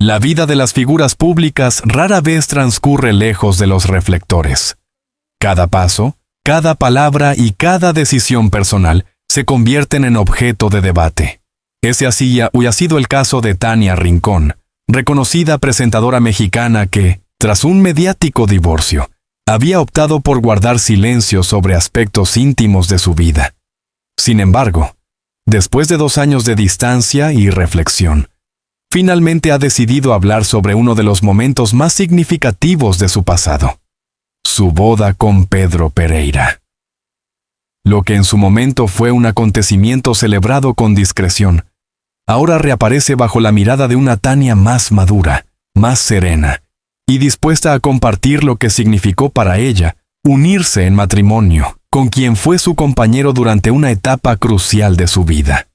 La vida de las figuras públicas rara vez transcurre lejos de los reflectores. Cada paso, cada palabra y cada decisión personal se convierten en objeto de debate. Ese ha sido el caso de Tania Rincón, reconocida presentadora mexicana que, tras un mediático divorcio, había optado por guardar silencio sobre aspectos íntimos de su vida. Sin embargo, después de 2 años de distancia y reflexión, finalmente ha decidido hablar sobre uno de los momentos más significativos de su pasado: su boda con Pedro Pereira. Lo que en su momento fue un acontecimiento celebrado con discreción, ahora reaparece bajo la mirada de una Tania más madura, más serena, y dispuesta a compartir lo que significó para ella unirse en matrimonio con quien fue su compañero durante una etapa crucial de su vida.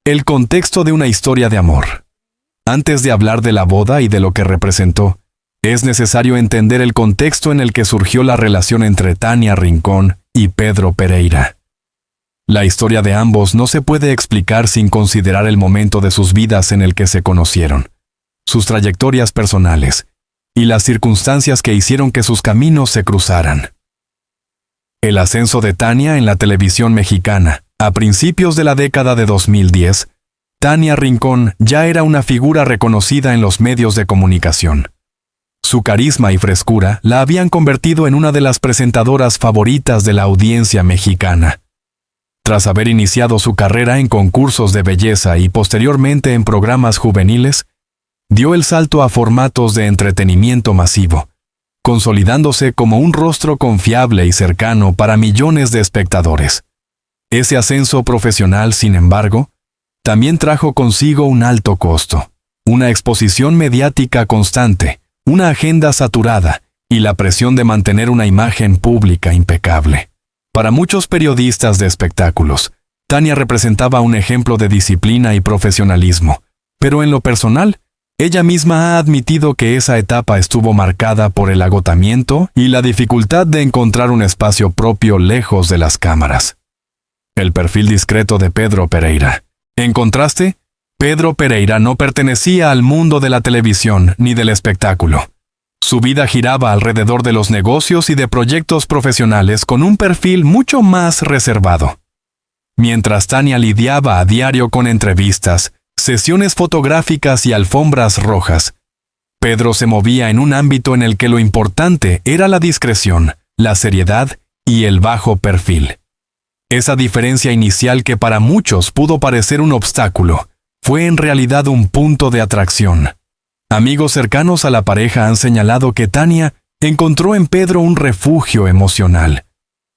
El contexto de una historia de amor. Antes de hablar de la boda y de lo que representó, es necesario entender el contexto en el que surgió la relación entre Tania Rincón y Pedro Pereira. La historia de ambos no se puede explicar sin considerar el momento de sus vidas en el que se conocieron, sus trayectorias personales y las circunstancias que hicieron que sus caminos se cruzaran. El ascenso de Tania en la televisión mexicana. A principios de la década de 2010, Tania Rincón ya era una figura reconocida en los medios de comunicación. Su carisma y frescura la habían convertido en una de las presentadoras favoritas de la audiencia mexicana. Tras haber iniciado su carrera en concursos de belleza y posteriormente en programas juveniles, dio el salto a formatos de entretenimiento masivo, consolidándose como un rostro confiable y cercano para millones de espectadores. Ese ascenso profesional, sin embargo, también trajo consigo un alto costo, una exposición mediática constante, una agenda saturada y la presión de mantener una imagen pública impecable. Para muchos periodistas de espectáculos, Tania representaba un ejemplo de disciplina y profesionalismo, pero en lo personal, ella misma ha admitido que esa etapa estuvo marcada por el agotamiento y la dificultad de encontrar un espacio propio lejos de las cámaras. El perfil discreto de Pedro Pereira. En contraste, Pedro Pereira no pertenecía al mundo de la televisión ni del espectáculo. Su vida giraba alrededor de los negocios y de proyectos profesionales con un perfil mucho más reservado. Mientras Tania lidiaba a diario con entrevistas, sesiones fotográficas y alfombras rojas, Pedro se movía en un ámbito en el que lo importante era la discreción, la seriedad y el bajo perfil. Esa diferencia inicial que para muchos pudo parecer un obstáculo, fue en realidad un punto de atracción. Amigos cercanos a la pareja han señalado que Tania encontró en Pedro un refugio emocional,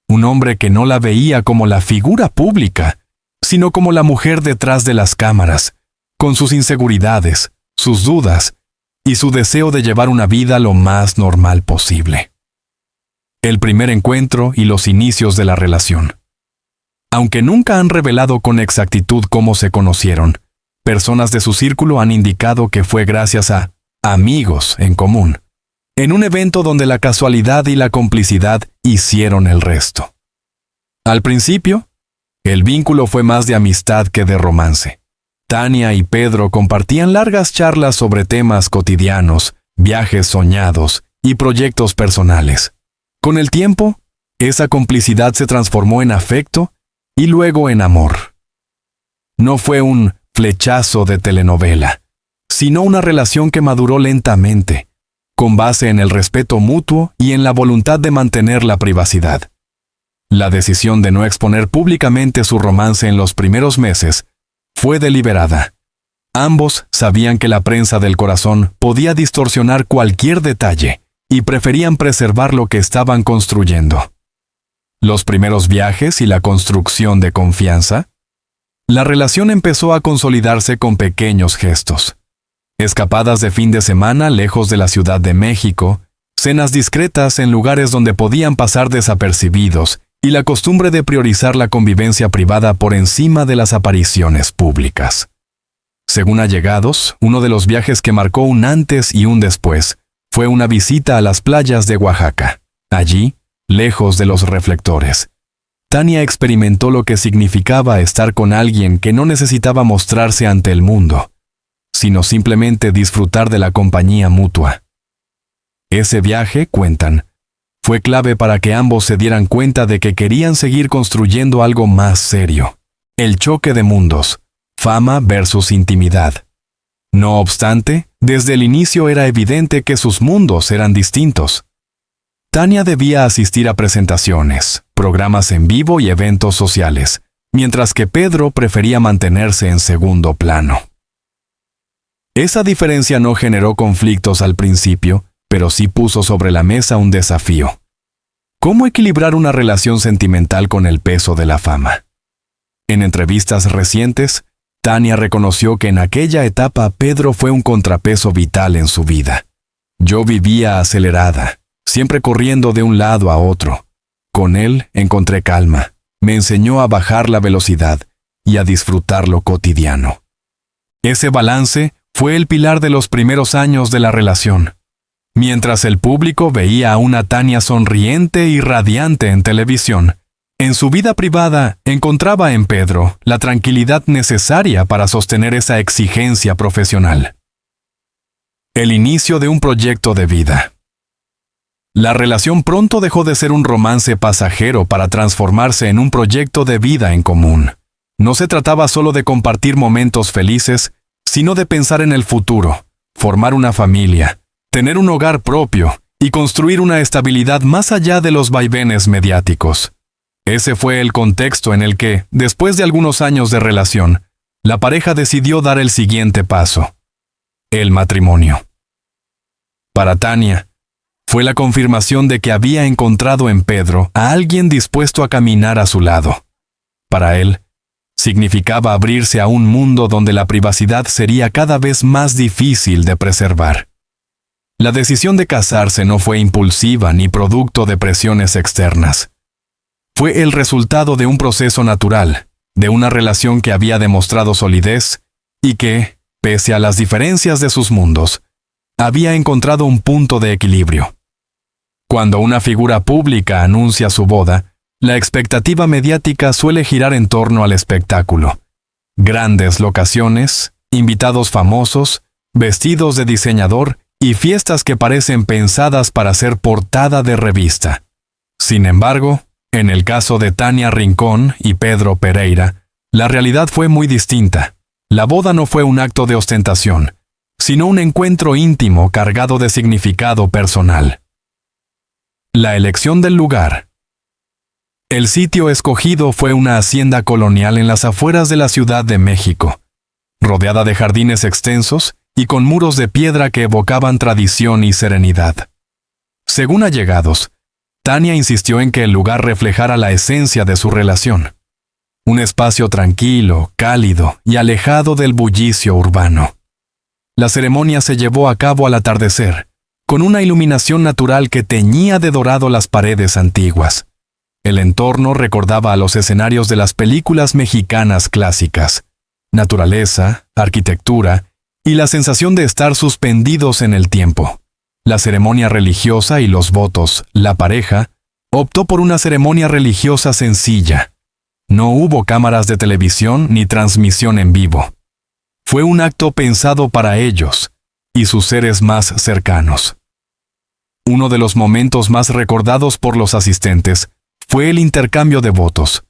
un hombre que no la veía como la figura pública, sino como la mujer detrás de las cámaras, con sus inseguridades, sus dudas y su deseo de llevar una vida lo más normal posible. El primer encuentro y los inicios de la relación. Aunque nunca han revelado con exactitud cómo se conocieron, personas de su círculo han indicado que fue gracias a amigos en común, en un evento donde la casualidad y la complicidad hicieron el resto. Al principio, el vínculo fue más de amistad que de romance. Tania y Pedro compartían largas charlas sobre temas cotidianos, viajes soñados y proyectos personales. Con el tiempo, esa complicidad se transformó en afecto y luego en amor. No fue un flechazo de telenovela, sino una relación que maduró lentamente, con base en el respeto mutuo y en la voluntad de mantener la privacidad. La decisión de no exponer públicamente su romance en los primeros meses fue deliberada. Ambos sabían que la prensa del corazón podía distorsionar cualquier detalle y preferían preservar lo que estaban construyendo. Los primeros viajes y la construcción de confianza. La relación empezó a consolidarse con pequeños gestos. Escapadas de fin de semana lejos de la Ciudad de México, cenas discretas en lugares donde podían pasar desapercibidos y la costumbre de priorizar la convivencia privada por encima de las apariciones públicas. Según allegados, uno de los viajes que marcó un antes y un después fue una visita a las playas de Oaxaca. Allí, lejos de los reflectores, Tania experimentó lo que significaba estar con alguien que no necesitaba mostrarse ante el mundo. sino simplemente disfrutar de la compañía mutua. Ese viaje, cuentan, fue clave para que ambos se dieran cuenta de que querían seguir construyendo algo más serio. El choque de mundos, fama versus intimidad. No obstante, desde el inicio era evidente que sus mundos eran distintos. Tania debía asistir a presentaciones, programas en vivo y eventos sociales, mientras que Pedro prefería mantenerse en segundo plano. Esa diferencia no generó conflictos al principio, pero sí puso sobre la mesa un desafío. ¿Cómo equilibrar una relación sentimental con el peso de la fama? En entrevistas recientes, Tania reconoció que en aquella etapa Pedro fue un contrapeso vital en su vida. Yo vivía acelerada, siempre corriendo de un lado a otro. Con él encontré calma, me enseñó a bajar la velocidad y a disfrutar lo cotidiano. Ese balance fue el pilar de los primeros años de la relación. Mientras el público veía a una Tania sonriente y radiante en televisión, en su vida privada encontraba en Pedro la tranquilidad necesaria para sostener esa exigencia profesional. El inicio de un proyecto de vida. La relación pronto dejó de ser un romance pasajero para transformarse en un proyecto de vida en común. No se trataba solo de compartir momentos felices, sino de pensar en el futuro, formar una familia, tener un hogar propio y construir una estabilidad más allá de los vaivenes mediáticos. Ese fue el contexto en el que, después de algunos años de relación, la pareja decidió dar el siguiente paso: el matrimonio. Para Tania, fue la confirmación de que había encontrado en Pedro a alguien dispuesto a caminar a su lado. Para él, significaba abrirse a un mundo donde la privacidad sería cada vez más difícil de preservar. La decisión de casarse no fue impulsiva ni producto de presiones externas. Fue el resultado de un proceso natural, de una relación que había demostrado solidez y que, pese a las diferencias de sus mundos, había encontrado un punto de equilibrio. Cuando una figura pública anuncia su boda, la expectativa mediática suele girar en torno al espectáculo. Grandes locaciones, invitados famosos, vestidos de diseñador y fiestas que parecen pensadas para ser portada de revista. Sin embargo, en el caso de Tania Rincón y Pedro Pereira, la realidad fue muy distinta. La boda no fue un acto de ostentación, sino un encuentro íntimo cargado de significado personal. La elección del lugar. El sitio escogido fue una hacienda colonial en las afueras de la Ciudad de México, rodeada de jardines extensos y con muros de piedra que evocaban tradición y serenidad. Según allegados, Tania insistió en que el lugar reflejara la esencia de su relación. Un espacio tranquilo, cálido y alejado del bullicio urbano. La ceremonia se llevó a cabo al atardecer, con una iluminación natural que teñía de dorado las paredes antiguas. El entorno recordaba a los escenarios de las películas mexicanas clásicas. Naturaleza, arquitectura y la sensación de estar suspendidos en el tiempo. La ceremonia religiosa y los votos, la pareja, optó por una ceremonia religiosa sencilla. No hubo cámaras de televisión ni transmisión en vivo. Fue un acto pensado para ellos y sus seres más cercanos. Uno de los momentos más recordados por los asistentes fue el intercambio de votos.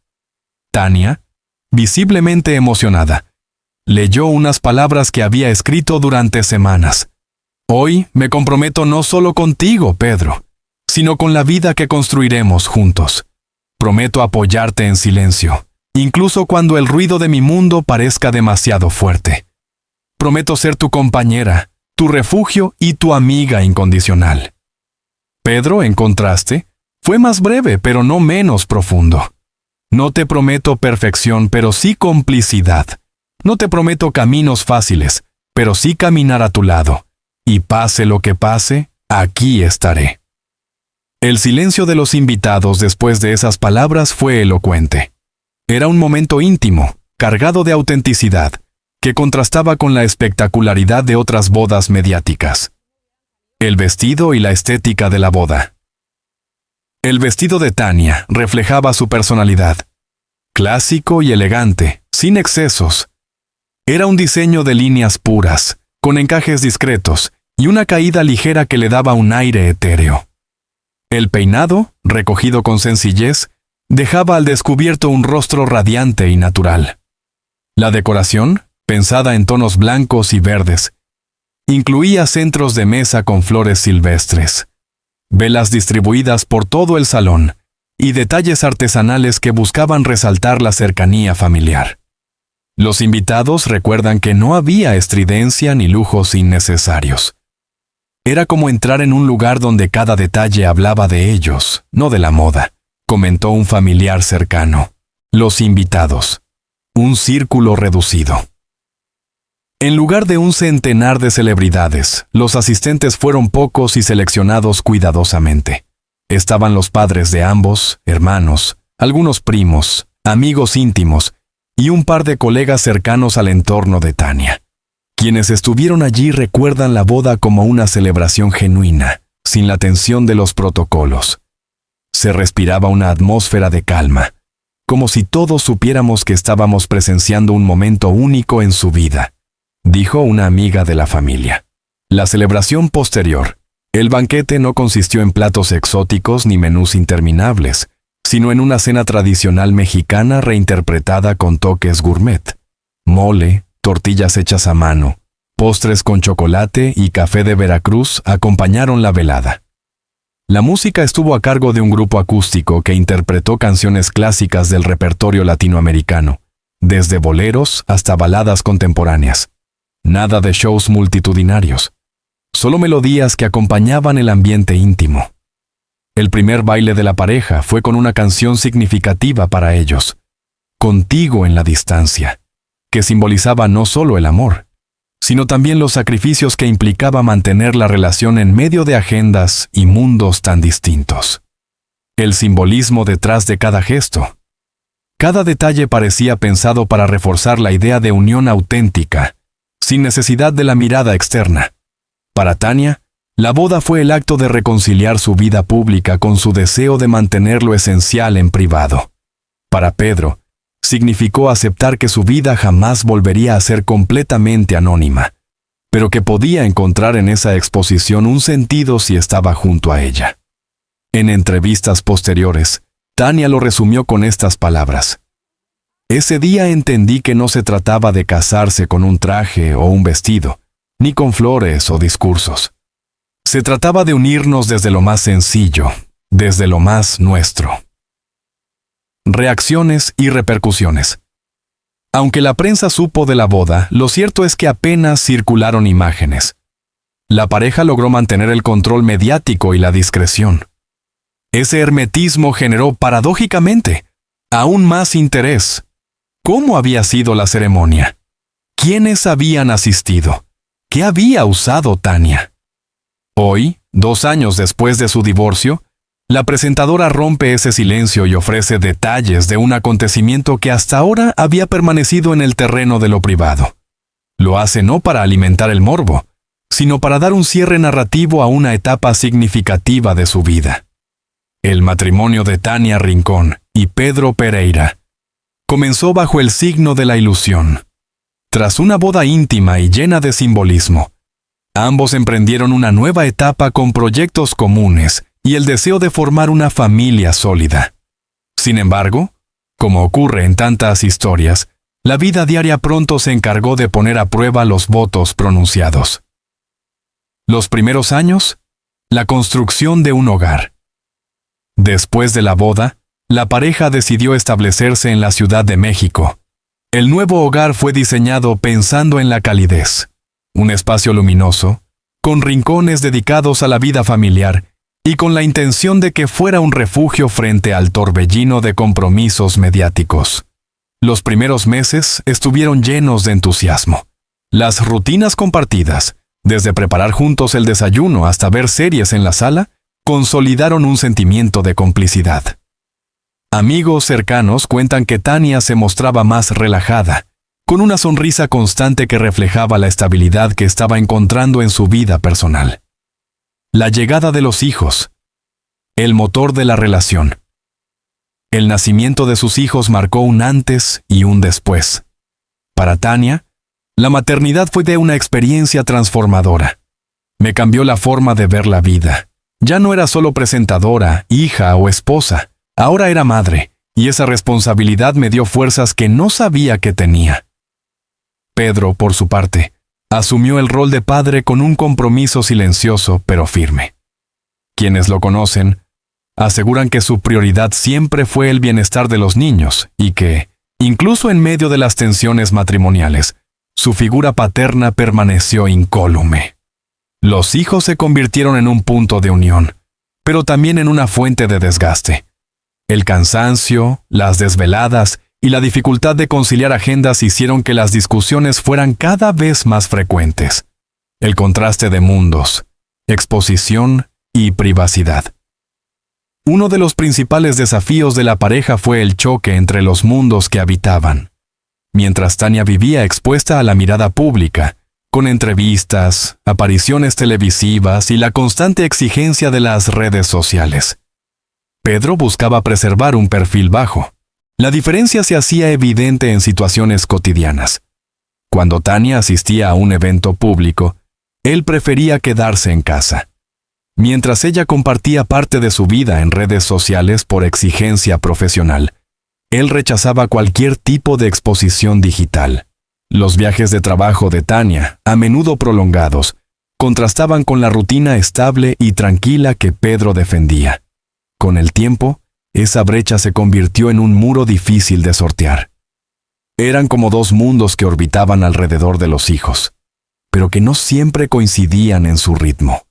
Tania, visiblemente emocionada, leyó unas palabras que había escrito durante semanas. Hoy me comprometo no solo contigo, Pedro, sino con la vida que construiremos juntos. Prometo apoyarte en silencio, incluso cuando el ruido de mi mundo parezca demasiado fuerte. Prometo ser tu compañera, tu refugio y tu amiga incondicional. Pedro, en contraste, fue más breve pero no menos profundo. No te prometo perfección, pero sí complicidad. No te prometo caminos fáciles, pero sí caminar a tu lado. Y pase lo que pase, aquí estaré. El silencio de los invitados después de esas palabras fue elocuente. Era un momento íntimo, cargado de autenticidad, que contrastaba con la espectacularidad de otras bodas mediáticas. El vestido y la estética de la boda. El vestido de Tania reflejaba su personalidad. Clásico y elegante, sin excesos. Era un diseño de líneas puras, con encajes discretos y una caída ligera que le daba un aire etéreo. El peinado, recogido con sencillez, dejaba al descubierto un rostro radiante y natural. La decoración, pensada en tonos blancos y verdes, incluía centros de mesa con flores silvestres, velas distribuidas por todo el salón y detalles artesanales que buscaban resaltar la cercanía familiar. Los invitados recuerdan que no había estridencia ni lujos innecesarios. Era como entrar en un lugar donde cada detalle hablaba de ellos, no de la moda, comentó un familiar cercano. Los invitados. Un círculo reducido. En lugar de un centenar de celebridades, los asistentes fueron pocos y seleccionados cuidadosamente. Estaban los padres de ambos, hermanos, algunos primos, amigos íntimos y un par de colegas cercanos al entorno de Tania. Quienes estuvieron allí recuerdan la boda como una celebración genuina, sin la tensión de los protocolos. Se respiraba una atmósfera de calma, como si todos supiéramos que estábamos presenciando un momento único en su vida, dijo una amiga de la familia. La celebración posterior. El banquete no consistió en platos exóticos ni menús interminables, sino en una cena tradicional mexicana reinterpretada con toques gourmet. Mole, tortillas hechas a mano, postres con chocolate y café de Veracruz acompañaron la velada. La música estuvo a cargo de un grupo acústico que interpretó canciones clásicas del repertorio latinoamericano, desde boleros hasta baladas contemporáneas. Nada de shows multitudinarios, solo melodías que acompañaban el ambiente íntimo. El primer baile de la pareja fue con una canción significativa para ellos, Contigo en la distancia, que simbolizaba no solo el amor, sino también los sacrificios que implicaba mantener la relación en medio de agendas y mundos tan distintos. El simbolismo detrás de cada gesto. Cada detalle parecía pensado para reforzar la idea de unión auténtica, sin necesidad de la mirada externa. Para Tania, la boda fue el acto de reconciliar su vida pública con su deseo de mantener lo esencial en privado. Para Pedro, significó aceptar que su vida jamás volvería a ser completamente anónima, pero que podía encontrar en esa exposición un sentido si estaba junto a ella. En entrevistas posteriores, Tania lo resumió con estas palabras. Ese día entendí que no se trataba de casarse con un traje o un vestido, ni con flores o discursos. Se trataba de unirnos desde lo más sencillo, desde lo más nuestro. Reacciones y repercusiones. Aunque la prensa supo de la boda, lo cierto es que apenas circularon imágenes. La pareja logró mantener el control mediático y la discreción. Ese hermetismo generó, paradójicamente, aún más interés. ¿Cómo había sido la ceremonia? ¿Quiénes habían asistido? ¿Qué había usado Tania? Hoy, 2 años después de su divorcio, la presentadora rompe ese silencio y ofrece detalles de un acontecimiento que hasta ahora había permanecido en el terreno de lo privado. Lo hace no para alimentar el morbo, sino para dar un cierre narrativo a una etapa significativa de su vida. El matrimonio de Tania Rincón y Pedro Pereira comenzó bajo el signo de la ilusión. Tras una boda íntima y llena de simbolismo, ambos emprendieron una nueva etapa con proyectos comunes y el deseo de formar una familia sólida. Sin embargo, como ocurre en tantas historias, la vida diaria pronto se encargó de poner a prueba los votos pronunciados. Los primeros años, la construcción de un hogar. Después de la boda, la pareja decidió establecerse en la Ciudad de México. El nuevo hogar fue diseñado pensando en la calidez, un espacio luminoso, con rincones dedicados a la vida familiar y con la intención de que fuera un refugio frente al torbellino de compromisos mediáticos. Los primeros meses estuvieron llenos de entusiasmo. Las rutinas compartidas, desde preparar juntos el desayuno hasta ver series en la sala, consolidaron un sentimiento de complicidad. Amigos cercanos cuentan que Tania se mostraba más relajada, con una sonrisa constante que reflejaba la estabilidad que estaba encontrando en su vida personal. La llegada de los hijos. El motor de la relación. El nacimiento de sus hijos marcó un antes y un después. Para Tania, La maternidad fue de una experiencia transformadora. Me cambió la forma de ver la vida. Ya no era solo presentadora, hija o esposa. Ahora era madre, y esa responsabilidad me dio fuerzas que no sabía que tenía. Pedro, por su parte, asumió el rol de padre con un compromiso silencioso pero firme. Quienes lo conocen aseguran que su prioridad siempre fue el bienestar de los niños y que, incluso en medio de las tensiones matrimoniales, su figura paterna permaneció incólume. Los hijos se convirtieron en un punto de unión, pero también en una fuente de desgaste. El cansancio, las desveladas y la dificultad de conciliar agendas hicieron que las discusiones fueran cada vez más frecuentes. El contraste de mundos, exposición y privacidad. Uno de los principales desafíos de la pareja fue el choque entre los mundos que habitaban. Mientras Tania vivía expuesta a la mirada pública, con entrevistas, apariciones televisivas y la constante exigencia de las redes sociales, Pedro buscaba preservar un perfil bajo. La diferencia se hacía evidente en situaciones cotidianas. Cuando Tania asistía a un evento público, él prefería quedarse en casa. Mientras ella compartía parte de su vida en redes sociales por exigencia profesional, él rechazaba cualquier tipo de exposición digital. Los viajes de trabajo de Tania, a menudo prolongados, contrastaban con la rutina estable y tranquila que Pedro defendía. Con el tiempo, esa brecha se convirtió en un muro difícil de sortear. Eran como dos mundos que orbitaban alrededor de los hijos, pero que no siempre coincidían en su ritmo,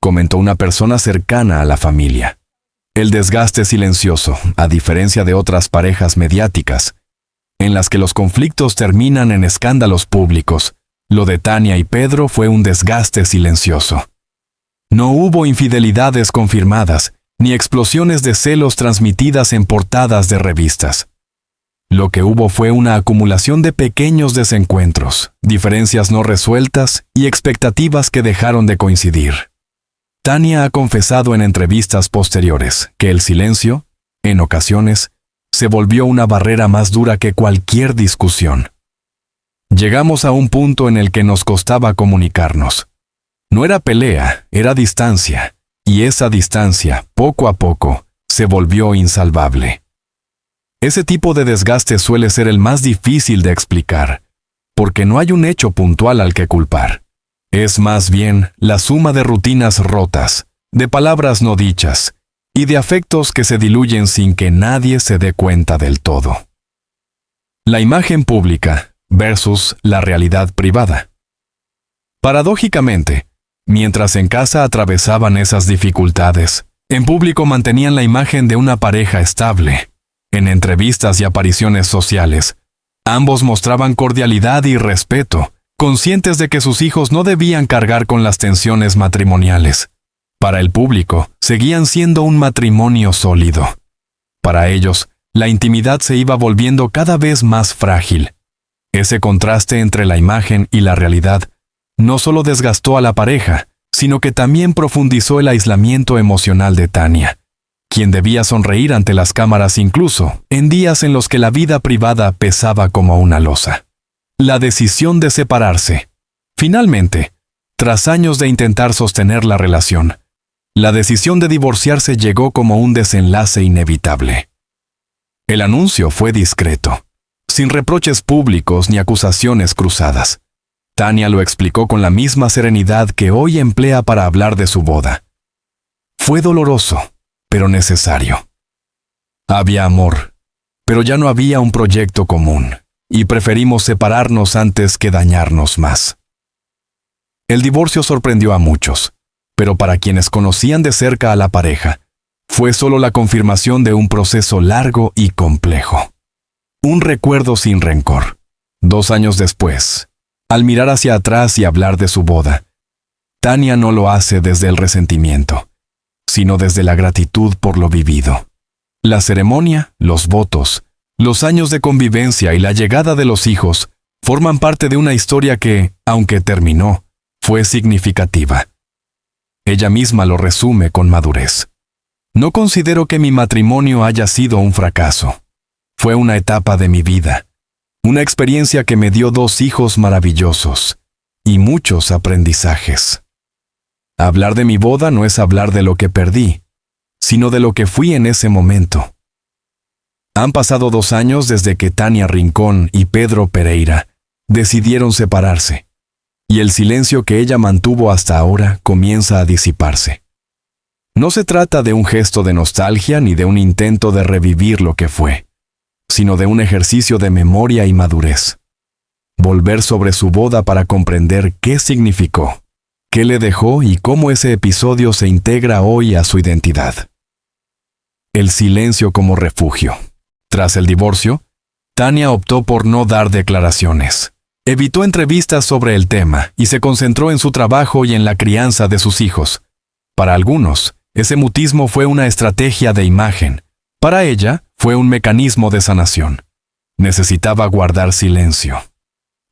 comentó una persona cercana a la familia. El desgaste silencioso, a diferencia de otras parejas mediáticas, en las que los conflictos terminan en escándalos públicos, lo de Tania y Pedro fue un desgaste silencioso. No hubo infidelidades confirmadas, ni explosiones de celos transmitidas en portadas de revistas. Lo que hubo fue una acumulación de pequeños desencuentros, diferencias no resueltas y expectativas que dejaron de coincidir. Tania ha confesado en entrevistas posteriores que el silencio, en ocasiones, se volvió una barrera más dura que cualquier discusión. Llegamos a un punto en el que nos costaba comunicarnos. No era pelea, era distancia, y esa distancia, poco a poco, se volvió insalvable. Ese tipo de desgaste suele ser el más difícil de explicar, porque no hay un hecho puntual al que culpar. Es más bien la suma de rutinas rotas, de palabras no dichas, y de afectos que se diluyen sin que nadie se dé cuenta del todo. La imagen pública versus la realidad privada. Paradójicamente, mientras en casa atravesaban esas dificultades, en público mantenían la imagen de una pareja estable. En entrevistas y apariciones sociales, ambos mostraban cordialidad y respeto, conscientes de que sus hijos no debían cargar con las tensiones matrimoniales. Para el público, seguían siendo un matrimonio sólido. Para ellos, la intimidad se iba volviendo cada vez más frágil. Ese contraste entre la imagen y la realidad no solo desgastó a la pareja, sino que también profundizó el aislamiento emocional de Tania, quien debía sonreír ante las cámaras incluso en días en los que la vida privada pesaba como una losa. La decisión de separarse. Finalmente, tras años de intentar sostener la relación, la decisión de divorciarse llegó como un desenlace inevitable. El anuncio fue discreto, sin reproches públicos ni acusaciones cruzadas. Tania lo explicó con la misma serenidad que hoy emplea para hablar de su boda. Fue doloroso, pero necesario. Había amor, pero ya no había un proyecto común, y preferimos separarnos antes que dañarnos más. El divorcio sorprendió a muchos, pero para quienes conocían de cerca a la pareja, fue solo la confirmación de un proceso largo y complejo. Un recuerdo sin rencor. 2 años después, al mirar hacia atrás y hablar de su boda, Tania no lo hace desde el resentimiento, sino desde la gratitud por lo vivido. La ceremonia, los votos, los años de convivencia y la llegada de los hijos forman parte de una historia que, aunque terminó, fue significativa. Ella misma lo resume con madurez. No considero que mi matrimonio haya sido un fracaso. Fue una etapa de mi vida. Una experiencia que me dio 2 hijos maravillosos y muchos aprendizajes. Hablar de mi boda no es hablar de lo que perdí, sino de lo que fui en ese momento. Han pasado 2 años desde que Tania Rincón y Pedro Pereira decidieron separarse, y el silencio que ella mantuvo hasta ahora comienza a disiparse. No se trata de un gesto de nostalgia ni de un intento de revivir lo que fue, sino de un ejercicio de memoria y madurez. Volver sobre su boda para comprender qué significó, qué le dejó y cómo ese episodio se integra hoy a su identidad. El silencio como refugio. Tras el divorcio, Tania optó por no dar declaraciones. Evitó entrevistas sobre el tema y se concentró en su trabajo y en la crianza de sus hijos. Para algunos, ese mutismo fue una estrategia de imagen. Para ella, fue un mecanismo de sanación. Necesitaba guardar silencio.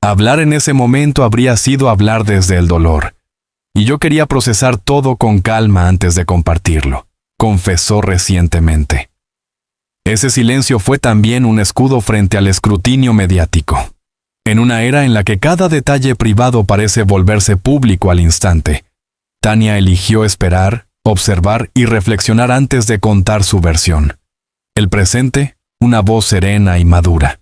Hablar en ese momento habría sido hablar desde el dolor. Y yo quería procesar todo con calma antes de compartirlo, confesó recientemente. Ese silencio fue también un escudo frente al escrutinio mediático. En una era en la que cada detalle privado parece volverse público al instante, Tania eligió esperar, observar y reflexionar antes de contar su versión. El presente, una voz serena y madura.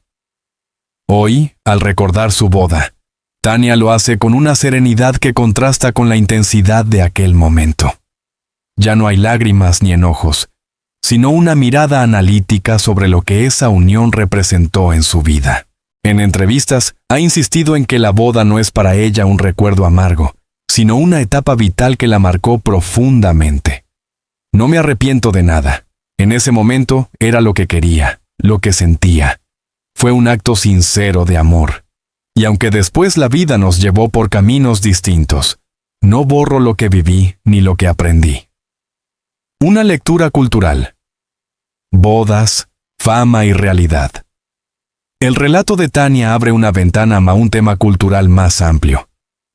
Hoy, al recordar su boda, Tania lo hace con una serenidad que contrasta con la intensidad de aquel momento. Ya no hay lágrimas ni enojos, sino una mirada analítica sobre lo que esa unión representó en su vida. En entrevistas, ha insistido en que la boda no es para ella un recuerdo amargo, sino una etapa vital que la marcó profundamente. No me arrepiento de nada. En ese momento era lo que quería, lo que sentía. Fue un acto sincero de amor. Y aunque después la vida nos llevó por caminos distintos, no borro lo que viví ni lo que aprendí. Una lectura cultural. Bodas, fama y realidad. El relato de Tania abre una ventana a un tema cultural más amplio.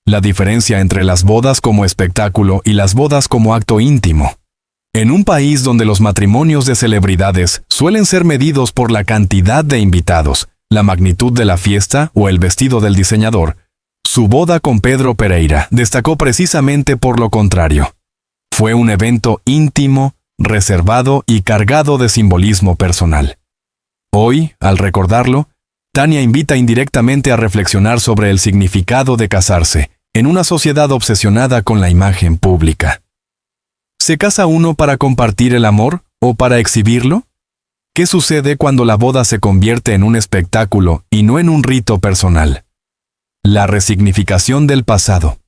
La diferencia entre las bodas como espectáculo y las bodas como acto íntimo. En un país donde los matrimonios de celebridades suelen ser medidos por la cantidad de invitados, la magnitud de la fiesta o el vestido del diseñador, su boda con Pedro Pereira destacó precisamente por lo contrario. Fue un evento íntimo, reservado y cargado de simbolismo personal. Hoy, al recordarlo, Tania invita indirectamente a reflexionar sobre el significado de casarse en una sociedad obsesionada con la imagen pública. ¿Se casa uno para compartir el amor o para exhibirlo? ¿Qué sucede cuando la boda se convierte en un espectáculo y no en un rito personal? La resignificación del pasado.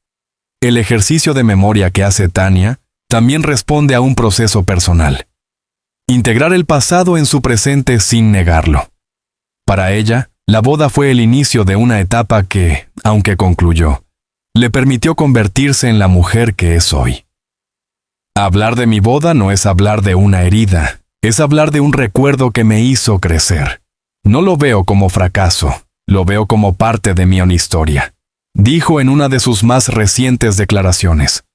El ejercicio de memoria que hace Tania también responde a un proceso personal. Integrar el pasado en su presente sin negarlo. Para ella, la boda fue el inicio de una etapa que, aunque concluyó, le permitió convertirse en la mujer que es hoy. Hablar de mi boda no es hablar de una herida, es hablar de un recuerdo que me hizo crecer. No lo veo como fracaso, lo veo como parte de mi historia, dijo en una de sus más recientes declaraciones.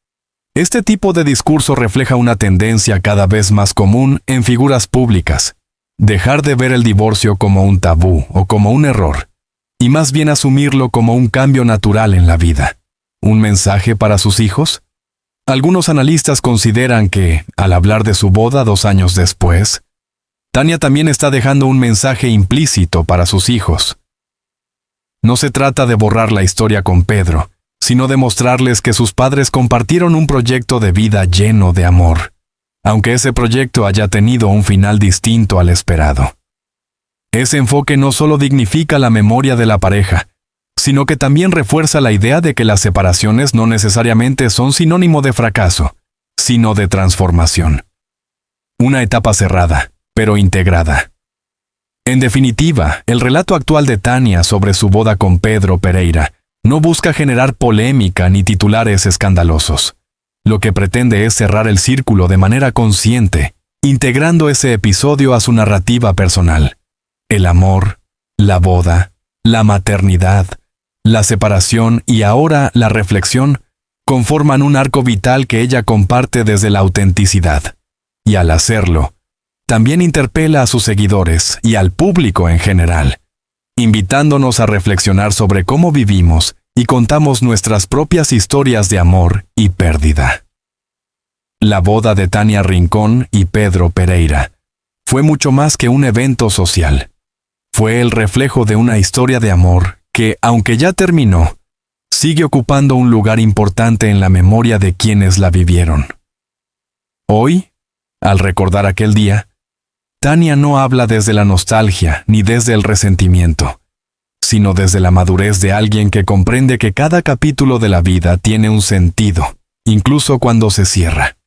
Este tipo de discurso refleja una tendencia cada vez más común en figuras públicas, dejar de ver el divorcio como un tabú o como un error, y más bien asumirlo como un cambio natural en la vida. ¿Un mensaje para sus hijos? Algunos analistas consideran que, al hablar de su boda 2 años después, Tania también está dejando un mensaje implícito para sus hijos. No se trata de borrar la historia con Pedro, sino de mostrarles que sus padres compartieron un proyecto de vida lleno de amor, aunque ese proyecto haya tenido un final distinto al esperado. Ese enfoque no solo dignifica la memoria de la pareja, sino que también refuerza la idea de que las separaciones no necesariamente son sinónimo de fracaso, sino de transformación. Una etapa cerrada, pero integrada. En definitiva, el relato actual de Tania sobre su boda con Pedro Pereira no busca generar polémica ni titulares escandalosos. Lo que pretende es cerrar el círculo de manera consciente, integrando ese episodio a su narrativa personal. El amor, la boda, la maternidad, la separación y ahora la reflexión conforman un arco vital que ella comparte desde la autenticidad. Y al hacerlo, también interpela a sus seguidores y al público en general. invitándonos a reflexionar sobre cómo vivimos y contamos nuestras propias historias de amor y pérdida. La boda de Tania Rincón y Pedro Pereira fue mucho más que un evento social. Fue el reflejo de una historia de amor que, aunque ya terminó, sigue ocupando un lugar importante en la memoria de quienes la vivieron. Hoy, al recordar aquel día, Tania no habla desde la nostalgia ni desde el resentimiento, sino desde la madurez de alguien que comprende que cada capítulo de la vida tiene un sentido, incluso cuando se cierra.